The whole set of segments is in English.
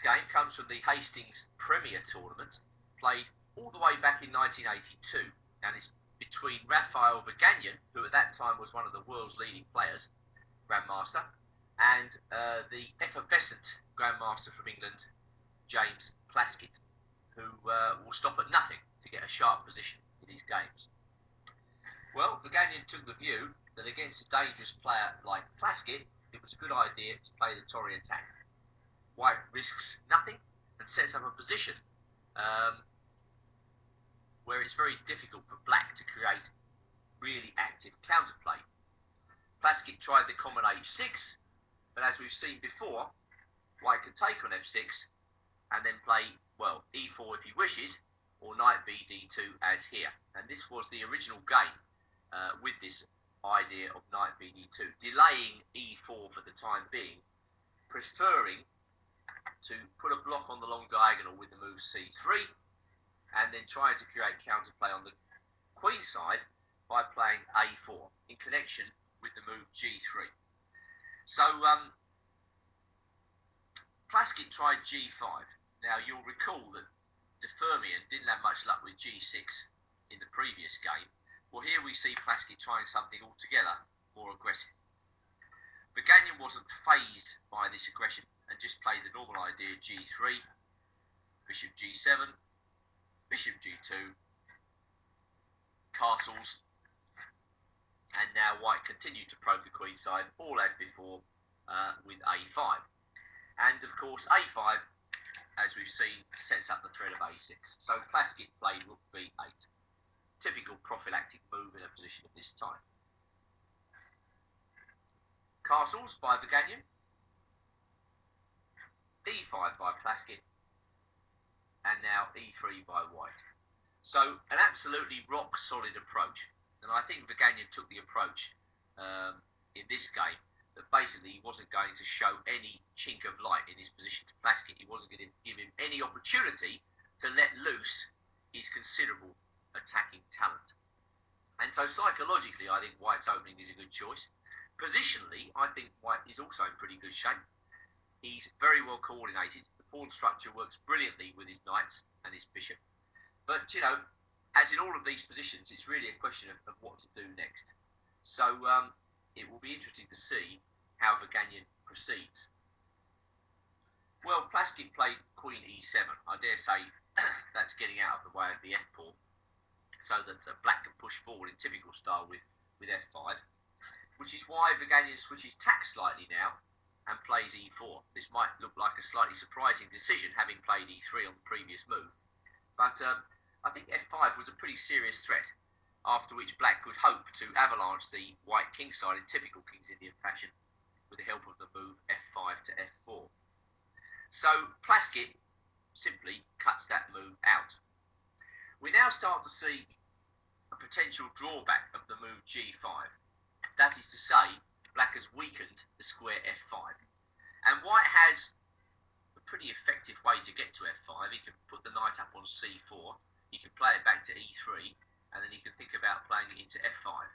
game comes from the Hastings Premier Tournament, played all the way back in 1982, and it's between Rafael Vaganyan, who at that time was one of the world's leading players, Grandmaster, and the effervescent Grandmaster from England, James Plaskett, who will stop at nothing to get a sharp position in his games. Well, Vaganyan took the view that against a dangerous player like Plaskett, it was a good idea to play the Torre attack. White risks nothing and sets up a position where it's very difficult for Black to create really active counterplay. Plaskett tried the common h6, but as we've seen before, White can take on f6 and then play, well, e4 if he wishes, or knight bd2 as here. And this was the original game with this idea of knight bd2, delaying e4 for the time being, preferring to put a block on the long diagonal with the move c3, and then trying to create counterplay on the queen side by playing a4 in connection with the move g3. So Plaskett tried g5. Now you'll recall that de Fermian didn't have much luck with g6 in the previous game. Well, here we see Plaskett trying something altogether more aggressive. Vaganyan wasn't fazed by this aggression and just played the normal idea g3, bishop g7, bishop g2, castles, and now White continued to probe the queen side, all as before, with a5. And of course a5, as we've seen, sets up the threat of a6. So Plaskett played rook b8. Typical prophylactic move in a position of this type. Castles by Vaganyan. e5 by Plaskett. And now e3 by White. So an absolutely rock solid approach. And I think Vaganyan took the approach in this game that basically he wasn't going to show any chink of light in his position to Plaskett. He wasn't going to give him any opportunity to let loose his considerable attacking talent. And so psychologically, I think White's opening is a good choice. Positionally, I think White is also in pretty good shape. He's very well coordinated. The pawn structure works brilliantly with his knights and his bishop. But, you know, as in all of these positions, it's really a question of what to do next. So it will be interesting to see how Vaganyan proceeds. Well, Plaskett played queen e7. I dare say that's getting out of the way of the f-pawn, so that Black can push forward in typical style with f5, which is why Vaganyan switches tack slightly now and plays e4. This might look like a slightly surprising decision, having played e3 on the previous move, but I think f5 was a pretty serious threat, after which Black could hope to avalanche the White king side in typical King's Indian fashion with the help of the move f5 to f4. So Plaskett simply cuts that move out. We now start to see a potential drawback of the move g5. That is to say, Black has weakened the square f5. And White has a pretty effective way to get to f5. He can put the knight up on c4, he can play it back to e3, and then he can think about playing it into f5.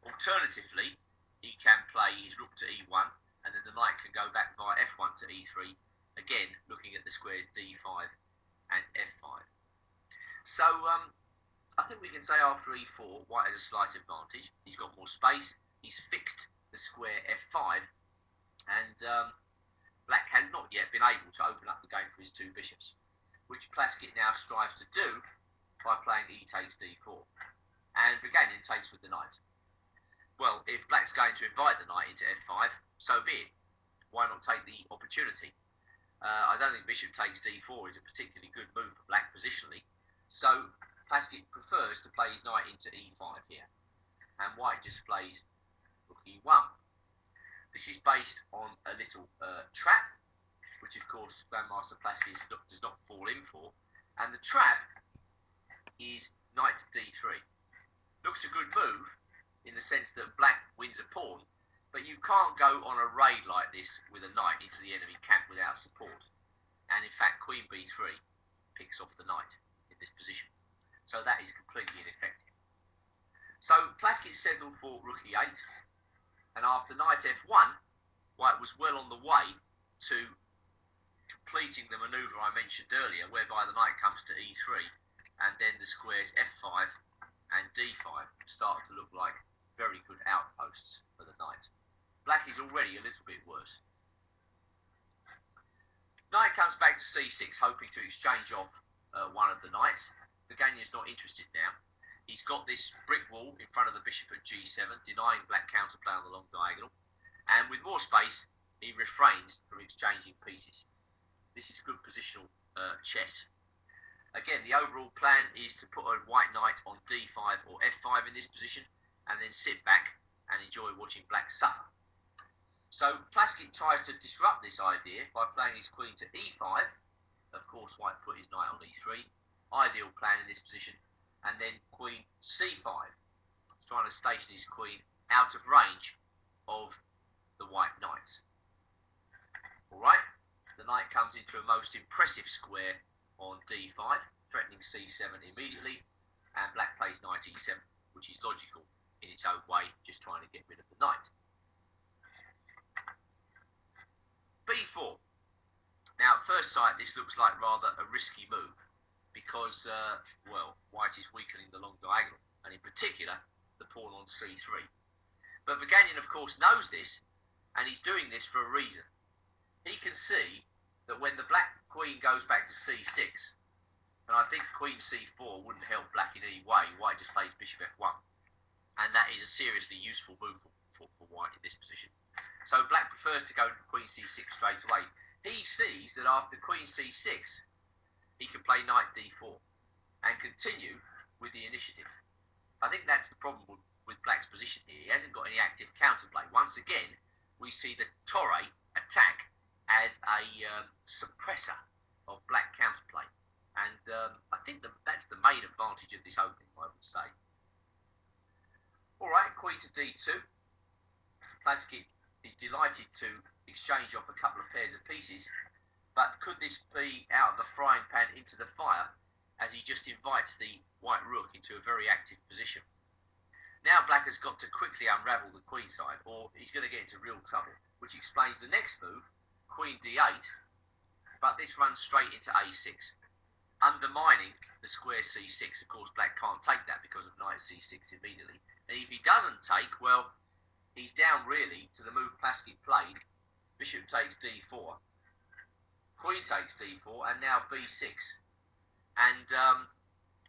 Alternatively, he can play his rook to e1, and then the knight can go back via f1 to e3, again looking at the squares d5 and f5. So I think we can say after e4, White has a slight advantage. He's got more space, he's fixed the square f5, and Black has not yet been able to open up the game for his two bishops, which Plaskett now strives to do by playing e takes d4. And Vaganyan takes with the knight. Well, if Black's going to invite the knight into f5, so be it. Why not take the opportunity? I don't think bishop takes d4 is a particularly good move for Black positionally, so Plaskett prefers to play his knight into e5 here, and White just plays rook e1. This is based on a little trap, which of course Grandmaster Plaskett does not fall in for, and the trap is knight to d3. Looks a good move in the sense that Black wins a pawn, but you can't go on a raid like this with a knight into the enemy camp without support. And in fact, queen b3 picks off the knight in this position. So that is completely ineffective. So Plaskett settled for rook e8, and after knight f1, White was well on the way to complete completing the manoeuvre I mentioned earlier, whereby the knight comes to e3, and then the squares f5 and d5 start to look like very good outposts for the knight. Black is already a little bit worse. Knight comes back to c6, hoping to exchange off one of the knights. Vaganyan's not interested now. He's got this brick wall in front of the bishop at g7, denying black counterplay on the long diagonal. And with more space, he refrains from exchanging pieces. This is good positional chess. Again, the overall plan is to put a white knight on d5 or f5 in this position, and then sit back and enjoy watching black suffer. So Plaskett tries to disrupt this idea by playing his queen to e5. Of course, white put his knight on e3. Ideal plan in this position. And then queen c5. He's trying to station his queen out of range of the white knights. Alright, the knight comes into a most impressive square on d5, threatening c7 immediately, and black plays knight e7, which is logical in its own way, just trying to get rid of the knight. b4. Now, at first sight, this looks like rather a risky move, because, well, white is weakening the long diagonal, and in particular, the pawn on c3. But Vaganyan, of course, knows this, and he's doing this for a reason. He can see that when the black queen goes back to c6, and I think queen c4 wouldn't help black in any way, white just plays bishop f1, and that is a seriously useful move for white in this position. So black prefers to go to queen c6 straight away. He sees that after queen c6, he can play knight d4 and continue with the initiative. I think that's the problem with black's position here. He hasn't got any active counterplay. Once again, we see the Torre attack as a suppressor of black counterplay. And I think that's the main advantage of this opening, I would say. All right, queen to d2. Plaskett is delighted to exchange off a couple of pairs of pieces, but could this be out of the frying pan into the fire as he just invites the white rook into a very active position? Now black has got to quickly unravel the queen side, or he's going to get into real trouble, which explains the next move, queen d8, but this runs straight into a6, undermining the square c6. Of course, black can't take that because of knight c6 immediately. And if he doesn't take, well, he's down really to the move Plaskett played. Bishop takes d4, queen takes d4, and now b6. And,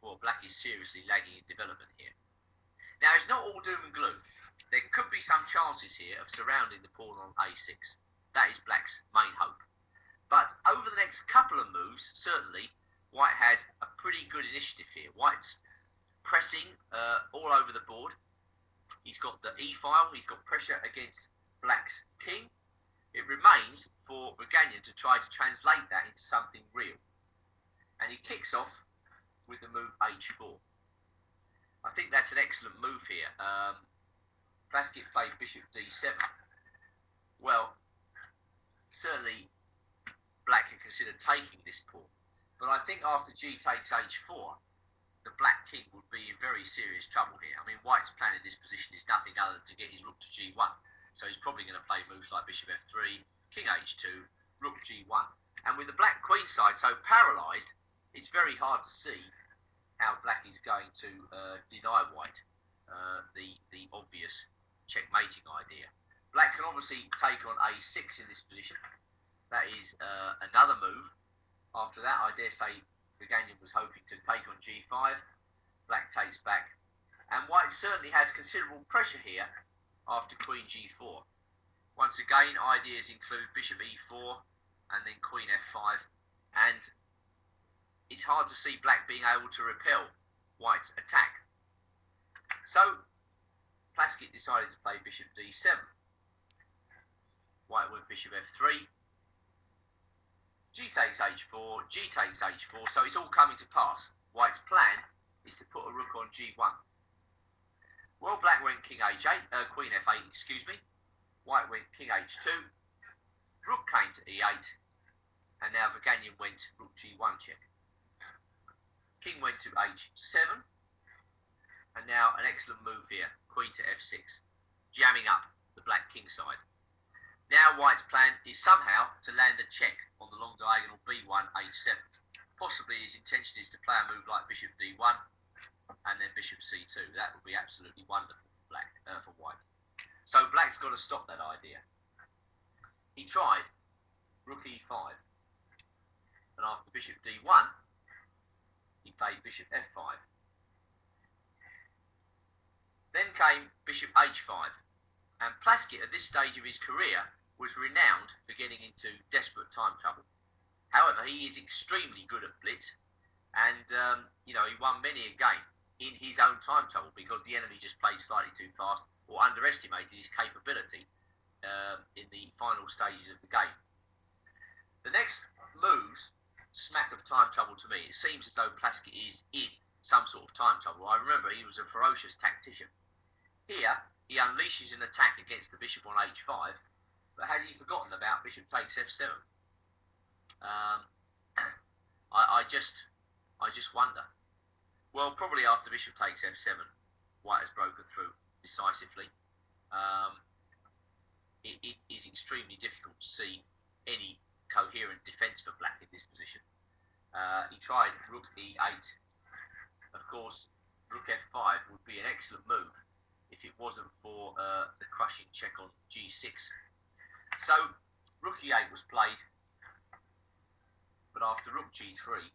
well, black is seriously lagging in development here. Now, it's not all doom and gloom. There could be some chances here of surrounding the pawn on a6. That is black's main hope. But over the next couple of moves, certainly, white has a pretty good initiative here. White's pressing all over the board. He's got the e-file. He's got pressure against black's king. It remains for Vaganyan to try to translate that into something real. And he kicks off with the move h4. I think that's an excellent move here. Plaskett played bishop d7. Well, certainly black can consider taking this pawn. But I think after g takes h4, the black king would be in very serious trouble here. I mean, white's plan in this position is nothing other than to get his rook to g1. So he's probably going to play moves like bishop f3, king h2, rook g1. And with the black queen side so paralysed, it's very hard to see how black is going to deny white the obvious checkmating idea. Black can obviously take on a6 in this position. That is another move. After that, I dare say Vaganyan was hoping to take on g5. Black takes back. And white certainly has considerable pressure here after queen g4. Once again, ideas include bishop e4 and then queen f5. And it's hard to see black being able to repel white's attack. So, Plaskett decided to play bishop d7. White went bishop f3. G takes h4, G takes h4, so it's all coming to pass. White's plan is to put a rook on g1. Well, black went king h8, queen f8, excuse me. White went king h2, rook came to e8, and now Vaganyan went rook g1 check. King went to h7, and now an excellent move here, queen to f6, jamming up the black king side. Now white's plan is somehow to land a check on the long diagonal b1, h7. Possibly his intention is to play a move like bishop d1 and then bishop c2. That would be absolutely wonderful for white. So black's got to stop that idea. He tried rook e5, and after bishop d1, he played bishop f5. Then came bishop h5, and Plaskett at this stage of his career was renowned for getting into desperate time trouble. However, he is extremely good at blitz, and he won many a game in his own time trouble because the enemy just played slightly too fast or underestimated his capability in the final stages of the game. The next moves smack of time trouble to me. It seems as though Plaskett is in some sort of time trouble. I remember he was a ferocious tactician. Here, he unleashes an attack against the bishop on h5, but has he forgotten about bishop takes f7? I just wonder. Well, probably after bishop takes f7, white has broken through decisively. It is extremely difficult to see any coherent defence for black in this position. He tried rook e8. Of course, rook f5 would be an excellent move if it wasn't for the crushing check on g6. So rook e8 was played, but after rook g3,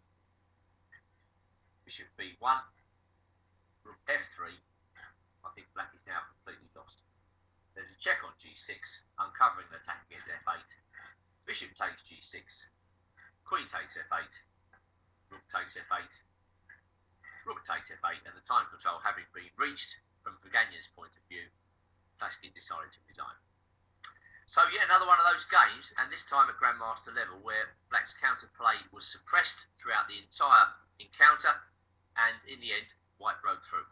bishop b1, rook f3, I think black is now completely lost. There's a check on g6, uncovering the attack against f8. Bishop takes g6, queen takes f8, rook takes f8, rook takes f8, and the time control having been reached from Verganya's point of view, Plaskett decided to resign. So yet another one of those games, and this time at Grandmaster level, where black's counterplay was suppressed throughout the entire encounter, and in the end, white broke through.